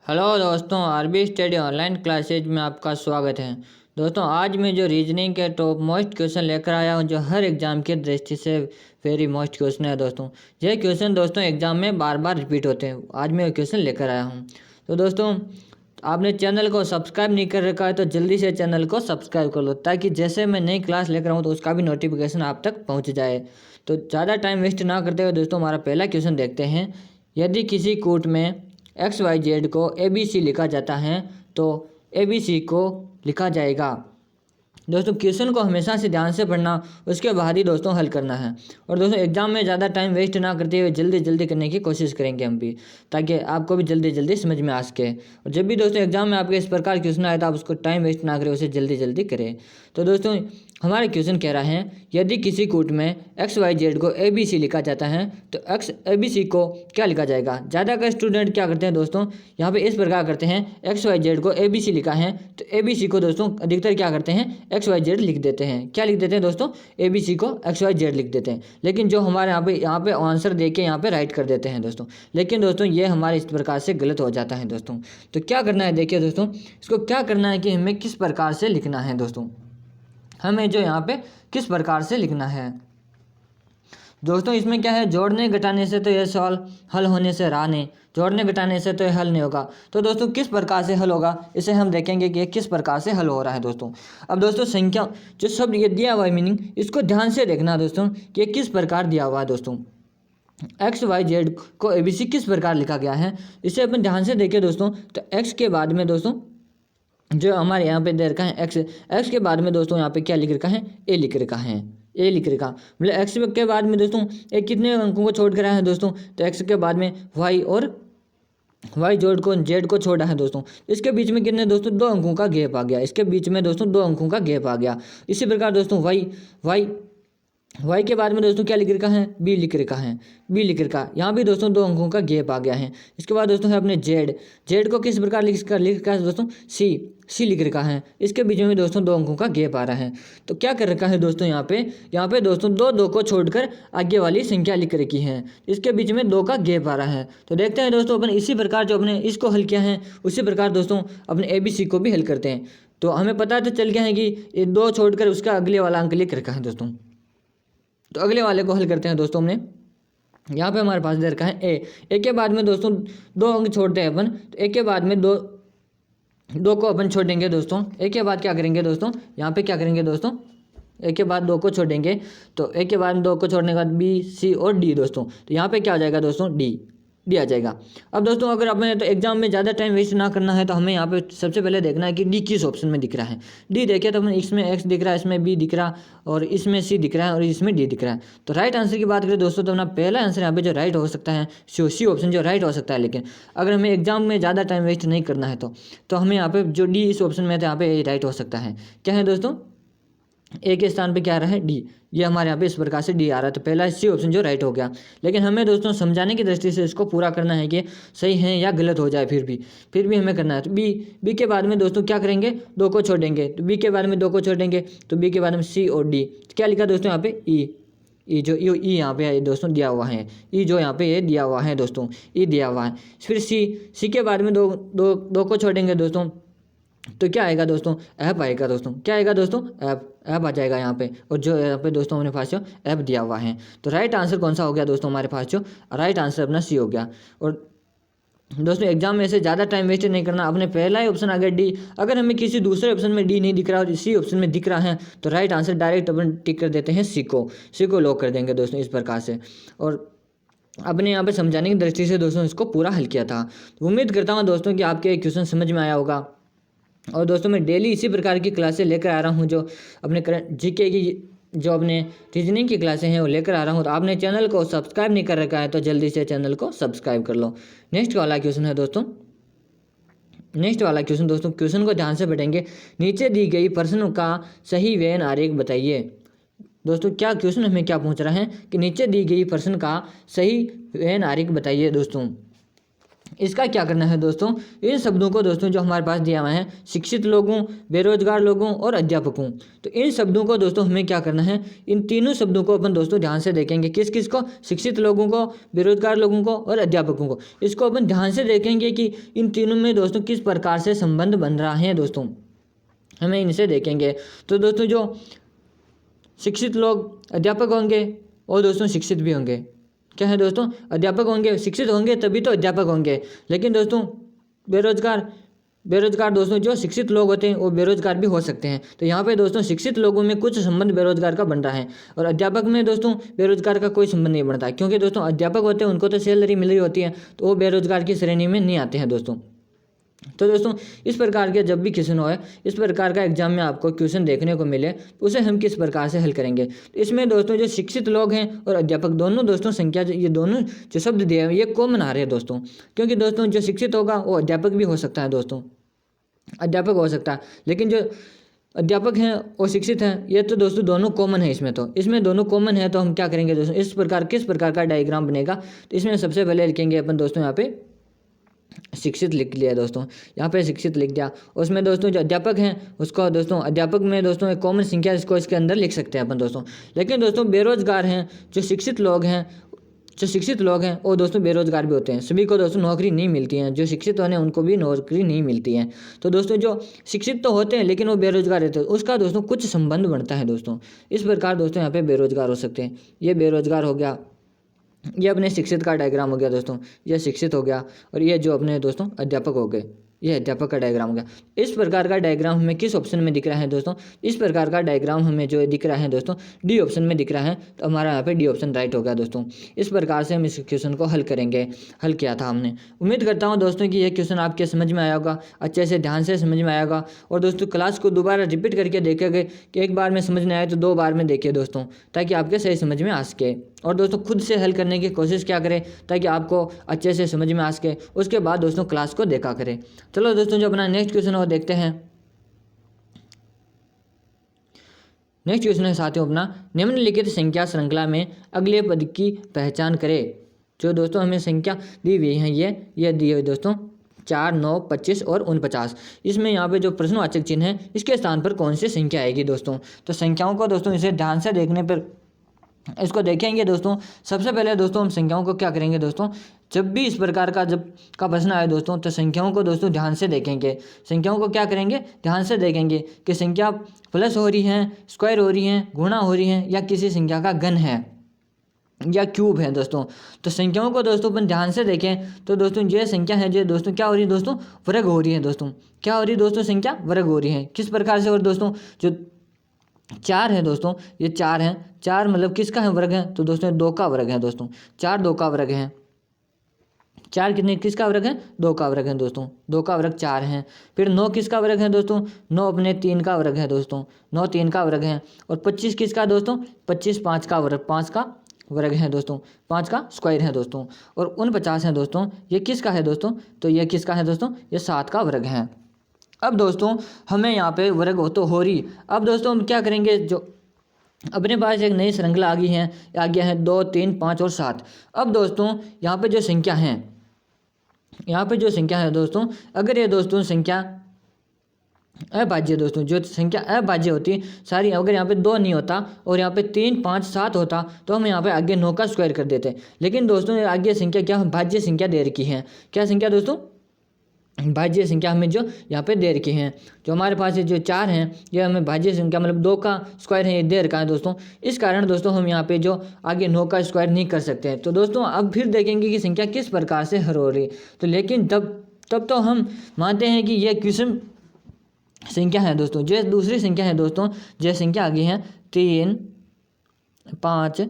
Hello दोस्तों, RB study online classes में आपका स्वागत है। दोस्तों, आज मैं जो रीजनिंग के टॉप मोस्ट क्वेश्चन लेकर आया हूं, जो हर एग्जाम की दृष्टि से वेरी मोस्ट क्वेश्चन है। दोस्तों, ये क्वेश्चन दोस्तों एग्जाम में बार बार रिपीट होते हैं। आज मैं क्वेश्चन लेकर आया हूं। तो दोस्तों, आपने चैनल को सब्सक्राइब नहीं कर रखा है तो जल्दी से चैनल को सब्सक्राइब कर लो, ताकि जैसे मैं नई क्लास लेकर आऊँ तो उसका भी नोटिफिकेशन आप तक पहुँच जाए। तो ज़्यादा टाइम वेस्ट ना करते हुए दोस्तों, हमारा पहला क्वेश्चन देखते हैं। यदि किसी कूट में XYZ को ABC लिखा जाता है तो ABC को लिखा जाएगा। दोस्तों, क्वेश्चन को हमेशा से ध्यान से पढ़ना, उसके बाद ही दोस्तों हल करना है। और दोस्तों, एग्जाम में ज़्यादा टाइम वेस्ट ना करते हुए जल्दी जल्दी करने की कोशिश करेंगे हम भी, ताकि आपको भी जल्दी जल्दी समझ में आ सके। और जब भी दोस्तों एग्जाम में आपके इस प्रकार क्वेश्चन आए तो आप उसको टाइम वेस्ट ना करें, उसे जल्दी जल्दी करें। तो दोस्तों, हमारा क्वेश्चन कह रहा है, यदि किसी कूट में XYZ को ABC लिखा जाता है तो ABC को क्या लिखा जाएगा। ज़्यादातर स्टूडेंट क्या करते हैं दोस्तों, यहाँ पे इस प्रकार करते हैं, XYZ को ABC लिखा है तो ABC को दोस्तों अधिकतर क्या करते हैं, XYZ लिख देते हैं। क्या लिख देते हैं दोस्तों, ABC को XYZ लिख देते हैं। लेकिन जो हमारे यहाँ पे आंसर दे के यहाँ पे राइट कर देते हैं दोस्तों। लेकिन दोस्तों, ये हमारे इस प्रकार से गलत हो जाता है दोस्तों। तो क्या करना है, देखिए दोस्तों, इसको क्या करना है कि हमें किस प्रकार से लिखना है दोस्तों, हमें जो यहाँ पे किस प्रकार से लिखना है दोस्तों। इसमें क्या है, जोड़ने घटाने से तो यह सवाल हल होने से रहा नहीं, जोड़ने घटाने से तो यह हल नहीं होगा। तो दोस्तों, किस प्रकार से हल होगा, इसे हम देखेंगे कि किस प्रकार से हल हो रहा है दोस्तों। अब दोस्तों, संख्या जो शब्द ये दिया हुआ है मीनिंग, इसको ध्यान से देखना दोस्तों कि किस प्रकार दिया हुआ है दोस्तों। XYZ को ABC किस प्रकार लिखा गया है, इसे अपन ध्यान से देखें दोस्तों। तो X के बाद में दोस्तों जो हमारे यहाँ पे दे रखा है एक्स के बाद में दोस्तों यहाँ पे क्या लिख रखा है, ए लिख रखा है, ए लिख रखा मतलब एक्स के बाद में दोस्तों एक कितने अंकों को छोड़ कर आया है दोस्तों, तो एक्स के बाद में वाई और वाई जोड़ को जेड को छोड़ा है दोस्तों। इसके बीच में कितने दोस्तों, 2 अंकों का गैप आ गया। इसके बीच में दोस्तों 2 अंकों का गैप आ गया। इसी प्रकार दोस्तों वाई के बाद में दोस्तों क्या लिख रखा है, बी लिख रखा है, बी लिख रखा। यहाँ भी दोस्तों 2 अंकों का गैप आ गया है। इसके बाद दोस्तों है अपने जेड को किस प्रकार लिख रखा है दोस्तों, सी लिख रखा है। इसके बीच में दोस्तों 2 अंकों का गैप आ रहा है। तो क्या कर रखा है दोस्तों, यहाँ पे दोस्तों 2 को छोड़कर आगे वाली संख्या लिख रखी है। इसके बीच में 2 का गैप आ रहा है। तो देखते हैं दोस्तों, अपन इसी प्रकार जो अपने इसको हल किया है उसी प्रकार दोस्तों अपने ABC को भी हल करते हैं। तो हमें पता तो चल गया है कि ये 2 छोड़कर उसका अगले वाला अंक लिख रखा है दोस्तों। तो अगले वाले को हल करते हैं दोस्तों। हमने यहाँ पे हमारे पास दे रखा है ए के बाद में दोस्तों 2 अंक छोड़ते हैं अपन। तो ए के बाद में दो को अपन छोड़ेंगे दोस्तों। ए के बाद क्या करेंगे दोस्तों, यहाँ पे क्या करेंगे दोस्तों, ए के बाद 2 को छोड़ेंगे। तो ए के बाद 2 को छोड़ने के बाद बी, सी और डी दोस्तों। तो यहाँ पे क्या हो जाएगा दोस्तों, डी आ जाएगा। अब दोस्तों, अगर हमें तो एग्जाम में ज़्यादा टाइम वेस्ट ना करना है तो हमें यहाँ पे सबसे पहले देखना है कि डी किस ऑप्शन में दिख रहा है। डी देखे तो हमें इसमें एक्स दिख रहा है, इसमें बी दिख रहा, और इसमें सी दिख रहा है, और इसमें डी दिख रहा है। तो राइट आंसर की बात करें दोस्तों, तो अपना पहला आंसर यहाँ पे जो राइट हो सकता है सी ऑप्शन जो राइट हो सकता है। लेकिन अगर हमें एग्जाम में ज़्यादा टाइम वेस्ट नहीं करना है तो हमें यहाँ पे जो डी इस ऑप्शन में है, तो यहाँ पे राइट हो सकता है। क्या है दोस्तों, ए के स्थान पे क्या आ रहा है, डी। ये हमारे यहाँ पे इस प्रकार से डी आ रहा है। तो पहला सी ऑप्शन जो राइट हो गया। लेकिन हमें दोस्तों समझाने की दृष्टि से इसको पूरा करना है कि सही है या गलत हो जाए, फिर भी हमें करना है। तो बी के बाद में दोस्तों क्या करेंगे, 2 को छोड़ेंगे। तो बी के बाद में 2 को छोड़ेंगे, तो बी के बाद में सी और डी। क्या लिखा दोस्तों यहाँ पे, ई जो ई यहाँ पे दोस्तों दिया हुआ है, ई जो यहाँ पे ये दिया हुआ है दोस्तों, ई दिया हुआ है। फिर सी के बाद में दो को छोड़ेंगे दोस्तों। तो क्या आएगा दोस्तों, ऐप आएगा दोस्तों। क्या आएगा दोस्तों, ऐप आ जाएगा यहाँ पे। और जो यहाँ पे दोस्तों हमारे पास जो ऐप दिया हुआ है, तो राइट आंसर कौन सा हो गया दोस्तों, हमारे पास जो राइट आंसर अपना सी हो गया। और दोस्तों, एग्जाम में से ज़्यादा टाइम वेस्ट नहीं करना। अपने पहला ही ऑप्शन अगर डी, अगर हमें किसी दूसरे ऑप्शन में डी नहीं दिख रहा और सी ऑप्शन में दिख रहा है तो राइट आंसर डायरेक्ट अपन टिक कर देते हैं, सी को लॉक कर देंगे दोस्तों इस प्रकार से। और अपने यहाँ पे समझाने की दृष्टि से दोस्तों इसको पूरा हल किया था। उम्मीद करता हूँ दोस्तों कि आपके क्वेश्चन समझ में आया होगा। और दोस्तों, मैं डेली इसी प्रकार की क्लासें लेकर आ रहा हूँ, जो अपने जीके की, जो अपने रीजनिंग की क्लासें हैं वो लेकर आ रहा हूँ। तो आपने चैनल को सब्सक्राइब नहीं कर रखा है तो जल्दी से चैनल को सब्सक्राइब कर लो। नेक्स्ट वाला क्वेश्चन है दोस्तों, क्वेश्चन को ध्यान से पढ़ेंगे। नीचे दी गई प्रश्न का सही वेन आरेख बताइए। दोस्तों, क्या क्वेश्चन हमें क्या पूछ रहा है कि नीचे दी गई प्रश्न का सही वेन आरेख बताइए दोस्तों। इसका क्या करना है दोस्तों, इन शब्दों को दोस्तों जो हमारे पास दिया हुआ है, शिक्षित लोगों, बेरोजगार लोगों और अध्यापकों, तो इन शब्दों को दोस्तों हमें क्या करना है, इन तीनों शब्दों को अपन दोस्तों ध्यान से देखेंगे। किस किस को, शिक्षित लोगों को, बेरोजगार लोगों को और अध्यापकों को। इसको अपन ध्यान से देखेंगे कि इन तीनों में दोस्तों किस प्रकार से संबंध बन रहा है दोस्तों, हमें इनसे देखेंगे। तो दोस्तों जो शिक्षित लोग अध्यापक होंगे और दोस्तों शिक्षित भी होंगे, क्या है दोस्तों, अध्यापक होंगे, शिक्षित होंगे तभी तो अध्यापक होंगे। लेकिन दोस्तों बेरोजगार दोस्तों जो शिक्षित लोग होते हैं वो बेरोजगार भी हो सकते हैं। तो यहाँ पे दोस्तों शिक्षित लोगों में कुछ संबंध बेरोजगार का बन रहा है और अध्यापक में दोस्तों बेरोजगार का कोई संबंध नहीं बनता, क्योंकि दोस्तों अध्यापक होते हैं उनको तो सैलरी मिल रही होती है, तो वो बेरोजगार की श्रेणी में नहीं आते हैं दोस्तों। तो दोस्तों इस प्रकार के जब भी क्वेश्चन होए, इस प्रकार का एग्जाम में आपको क्वेश्चन देखने को मिले, तो उसे हम किस प्रकार से हल करेंगे। तो इसमें दोस्तों जो शिक्षित लोग हैं और अध्यापक दोनों दोस्तों संख्या, ये दोनों जो शब्द दिए हैं ये कॉमन आ रहे हैं दोस्तों, क्योंकि दोस्तों जो शिक्षित होगा वो अध्यापक भी हो सकता है दोस्तों, अध्यापक हो सकता है। लेकिन जो अध्यापक हैं और शिक्षित हैं ये तो दोस्तों दोनों कॉमन है, इसमें दोनों कॉमन है। तो हम क्या करेंगे दोस्तों, इस प्रकार किस प्रकार का डायग्राम बनेगा, तो इसमें सबसे पहले लिखेंगे अपन दोस्तों, यहाँ पे शिक्षित लिख लिया दोस्तों, यहाँ पे शिक्षित लिख दिया। उसमें दोस्तों जो अध्यापक हैं उसको दोस्तों अध्यापक में दोस्तों एक कॉमन संख्या इसको इसके अंदर लिख सकते हैं अपन दोस्तों। लेकिन दोस्तों बेरोजगार हैं, जो शिक्षित लोग हैं वो दोस्तों बेरोजगार भी होते हैं, सभी को दोस्तों नौकरी नहीं मिलती है, जो शिक्षित होने उनको भी नौकरी नहीं मिलती है। तो दोस्तों जो शिक्षित तो होते हैं लेकिन वो बेरोजगार रहते हैं, उसका दोस्तों कुछ संबंध बनता है दोस्तों। इस प्रकार दोस्तों यहाँ पे बेरोजगार हो सकते हैं, ये बेरोजगार हो गया, ये अपने शिक्षित का डायग्राम हो गया दोस्तों, ये शिक्षित हो गया, और ये जो अपने दोस्तों अध्यापक हो गए, ये अध्यापक का डायग्राम हो गया। इस प्रकार का डायग्राम हमें किस ऑप्शन में दिख रहा है दोस्तों, इस प्रकार का डायग्राम हमें जो दिख रहा है दोस्तों डी ऑप्शन में दिख रहा है, तो हमारा यहाँ पे डी ऑप्शन राइट हो गया दोस्तों। इस प्रकार से हम इस क्वेश्चन को हल करेंगे, हल किया था हमने। उम्मीद करता हूँ दोस्तों कि यह क्वेश्चन आपके समझ में आया होगा, अच्छे से ध्यान से समझ में आया होगा। और दोस्तों क्लास को दोबारा रिपीट करके देखेंगे कि एक बार में समझ नहीं आए तो 2 बार में देखिए दोस्तों, ताकि आपके सही समझ में आ सके। और दोस्तों खुद से हल करने की कोशिश क्या करें ताकि आपको अच्छे से समझ में आ सके, उसके बाद दोस्तों क्लास को देखा करें। चलो दोस्तों जो अपना नेक्स्ट क्वेश्चन है वो देखते हैं। नेक्स्ट क्वेश्चन है साथियों अपना, निम्नलिखित संख्या श्रृंखला में अगले पद की पहचान करें। जो दोस्तों हमें संख्या दी हुई है ये दी हुई दोस्तों 4, 9, 25 और 49। इसमें यहाँ पे जो प्रश्नवाचक चिन्ह है इसके स्थान पर कौन सी संख्या आएगी दोस्तों। तो संख्याओं को दोस्तों इसे ध्यान से देखने पर इसको देखेंगे दोस्तों। सबसे पहले दोस्तों हम संख्याओं को क्या करेंगे दोस्तों, जब भी इस प्रकार का प्रश्न आए दोस्तों तो संख्याओं को दोस्तों ध्यान से देखेंगे। संख्याओं को क्या करेंगे, ध्यान से देखेंगे कि संख्या प्लस हो रही है, स्क्वायर हो रही है, गुणा हो रही है, या किसी संख्या का घन है या क्यूब है दोस्तों। तो संख्याओं को दोस्तों अपन ध्यान से देखें तो दोस्तों ये संख्या है जो दोस्तों क्या हो रही है दोस्तों, वर्ग हो रही है दोस्तों। क्या हो रही है दोस्तों, संख्या वर्ग हो रही है। किस प्रकार से, और दोस्तों जो 4 है दोस्तों, ये 4 है, 4 मतलब किसका है वर्ग है, तो दोस्तों 2 का वर्ग है दोस्तों, 4 2 का वर्ग है। 4 किसका वर्ग है, 2 का वर्ग है दोस्तों, 2 का वर्ग 4 है। फिर 9 किसका वर्ग है दोस्तों, 9 अपने 3 का वर्ग है दोस्तों, 9 3 का वर्ग है। और 25 किसका दोस्तों, 25 5 का वर्ग, 5 का वर्ग है दोस्तों, 5 का स्क्वायर है दोस्तों। और 49 है दोस्तों, ये किसका है दोस्तों, तो ये किसका है दोस्तों, ये 7 का वर्ग है। अब दोस्तों हमें यहाँ पे वर्ग हो तो हो रही। अब दोस्तों हम क्या करेंगे, जो अपने पास एक नई श्रृंखला आ गया है 2 3 5 और 7। अब दोस्तों यहाँ पे जो संख्या है दोस्तों, अगर ये दोस्तों संख्या अभाज्य दोस्तों, जो संख्या अभाज्य होती सारी, अगर यहाँ पे 2 नहीं होता और यहाँ पे 3 5 7 होता तो हम यहाँ पे आगे 9 का स्क्वायर कर देते। लेकिन दोस्तों आगे संख्या क्या भाज्य संख्या दे रखी है, क्या संख्या दोस्तों, भाज्य संख्या हमें जो यहाँ पे दे रखी है। जो हमारे पास ये जो 4 हैं ये हमें भाज्य संख्या मतलब 2 का स्क्वायर है ये दे रखा है दोस्तों। इस कारण दोस्तों हम यहाँ पे जो आगे 9 का स्क्वायर नहीं कर सकते हैं। तो दोस्तों अब फिर देखेंगे कि संख्या किस प्रकार से हल हो रही है। तो लेकिन तब तो हम मानते हैं कि ये विषम संख्या है दोस्तों। जो दूसरी संख्या है दोस्तों, जो संख्या आगे है 3 5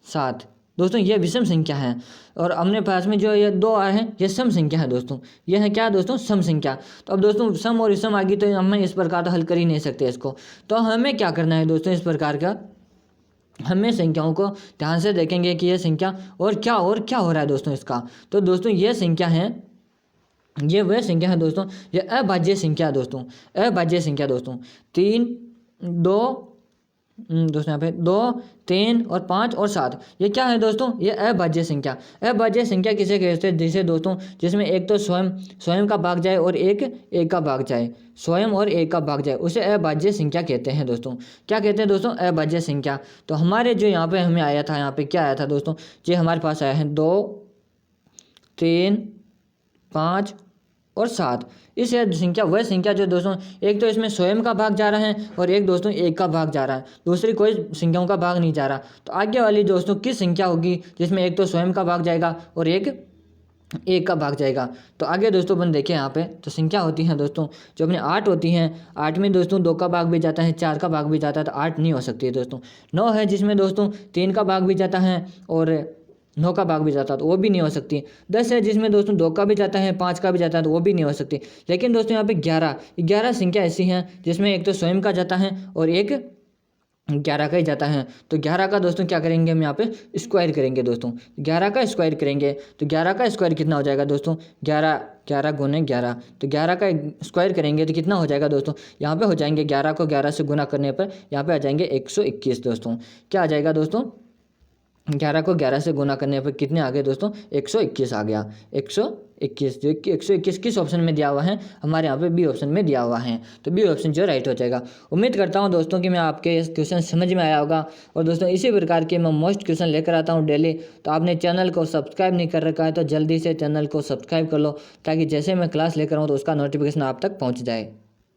7 दोस्तों, ये विषम संख्या है। और हमने पास में जो ये 2 आए हैं ये सम संख्या है दोस्तों, ये है क्या दोस्तों, सम संख्या। तो अब दोस्तों सम और विषम आ गई तो हम इस प्रकार तो हल कर ही नहीं सकते इसको। तो हमें क्या करना है दोस्तों, इस प्रकार का हमें संख्याओं को ध्यान से देखेंगे कि ये संख्या और क्या हो रहा है दोस्तों इसका। तो दोस्तों ये संख्या है, ये वह संख्या है दोस्तों, ये अभाज्य संख्या दोस्तों, अभाज्य संख्या दोस्तों 3 2 दोस्तों यहाँ पे 2, 3 और 5 और 7, ये क्या है दोस्तों, ये अभाज्य संख्या। अभाज्य संख्या किसे कहते हैं, जिसे दोस्तों जिसमें एक तो स्वयं का भाग जाए और एक का भाग जाए, स्वयं और एक का भाग जाए, उसे अभाज्य संख्या कहते हैं दोस्तों। क्या कहते हैं दोस्तों, अभाज्य संख्या। तो हमारे जो यहाँ पे हमें आया था, यहाँ पे क्या आया था दोस्तों, ये हमारे पास आया है 2, 3, 5 और 7। इस संख्या वह संख्या जो दोस्तों एक तो इसमें स्वयं का भाग जा रहा है और एक दोस्तों एक का भाग जा रहा है, दूसरी कोई संख्याओं का भाग नहीं जा रहा। तो आगे वाली दोस्तों किस संख्या होगी जिसमें एक तो स्वयं का भाग जाएगा और एक का भाग जाएगा। तो आगे दोस्तों अपन देखें यहाँ पे, तो संख्या होती है दोस्तों जो अपने 8 होती हैं। 8 में दोस्तों 2 का भाग भी जाता है, 4 का भाग भी जाता है, तो 8 नहीं हो सकती है दोस्तों। 9 है जिसमें दोस्तों 3 का भाग भी जाता है और 9 का भाग भी जाता है, तो वो भी नहीं हो सकती। 10 है जिसमें दोस्तों 2 का भी जाता है, 5 का भी जाता है, तो वो भी नहीं हो सकती। लेकिन दोस्तों यहाँ पे 11 संख्या ऐसी हैं जिसमें एक तो स्वयं का जाता है और एक 11 का ही जाता है। तो 11 का दोस्तों क्या करेंगे, हम यहाँ पे स्क्वायर करेंगे दोस्तों। 11 का स्क्वायर करेंगे तो 11 का स्क्वायर कितना हो जाएगा दोस्तों, 11 गुने 11, तो 11 का स्क्वायर करेंगे तो कितना हो जाएगा दोस्तों, यहाँ पे हो जाएंगे 11 को 11 से गुना करने पर यहाँ पे आ जाएंगे 121 दोस्तों। क्या आ जाएगा दोस्तों, 11 को 11 से गुना करने पर कितने आ गए दोस्तों, 121 आ गया। 121 जो 121 किस ऑप्शन में दिया हुआ है, हमारे यहाँ पे बी ऑप्शन में दिया हुआ है, तो बी ऑप्शन जो राइट हो जाएगा। उम्मीद करता हूँ दोस्तों कि मैं आपके इस क्वेश्चन समझ में आया होगा। और दोस्तों इसी प्रकार के मैं मोस्ट क्वेश्चन लेकर आता हूँ डेली। तो आपने चैनल को सब्सक्राइब नहीं कर रखा है तो जल्दी से चैनल को सब्सक्राइब कर लो, ताकि जैसे मैं क्लास लेकर आऊँ तो उसका नोटिफिकेशन आप तक पहुँच जाए।